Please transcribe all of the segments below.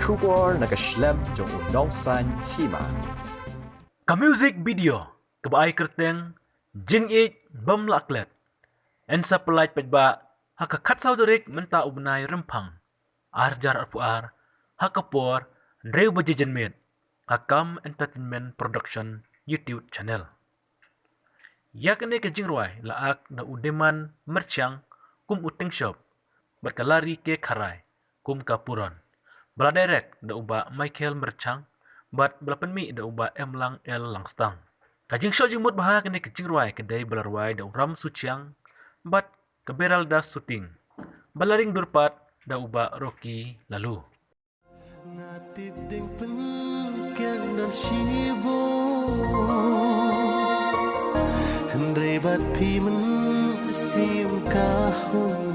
Trubor nakaslab jong unongsan hima. Ka music video kabaay kerteng jing it bam laklet. En sa pelait pedba haka katsaw derik menta ubnay rempang. Arjar arpuar hakapor ndreu bajejen med. Hakam Entertainment Production YouTube channel. Yakne ke jingruai laak na udeman merchang kum uteng shop. Berkalari ke karai kum kapuron. Bala direct da uba Michael Merchang, bat bala penmi da uba Emlang L Langstang. Kajing show jingmut bahag ni kajing ruai kedai balarwai da uram suciang, bat keberal da syuting. Balaring durpat da uba Rocky lalu. Natip ding penkeng dan shibo Hendrai bat pi men sim kahun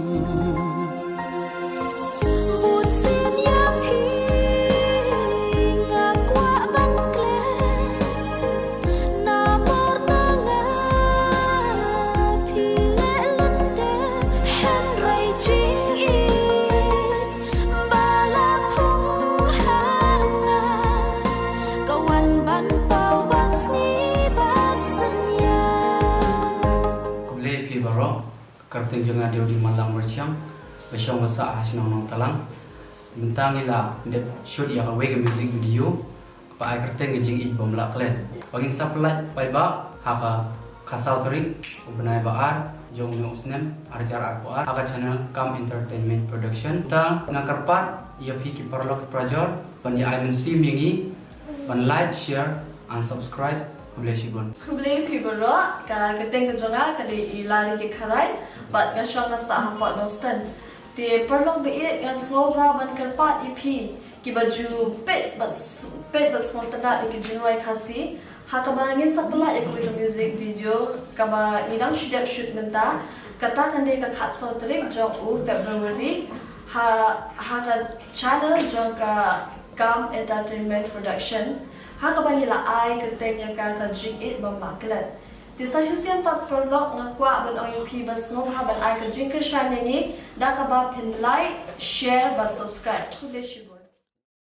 Kerteng jangan dia di malang merciang, bersama masa hasil nong talang. Bentang ila dep shoot yang away ke music video, kepai kerteng ngejing it bomlak klen. Bagin sapelat pai ba haka kasau terik, benai baar, jong usnem arjar arpoar, haka channel Kam Entertainment Production. Tang ngakarpat ia piki perlok prajor, ban ia aimen sim yangi, ban like, share, and subscribe. Kublai pibero ka keteng kejonga kali ilari ke karai bat ngasong nasa hapot nostan ti perlong beit ngasova ban kerpat ipi ki baju pet bas montana ki jinwai khasi hakabangin sapla ek music video kaba inang shoot menta kata kande ka khatso tarik jong February ha ka channel jong ka Kam Entertainment Production hakabang ila ay keteng yang ka jing it bamaklet. Di sasian pat perlok ngakwa ban OUP bas ngom ha ban ay ka jing ke shan ni da ka ba pin like, share, ba subscribe.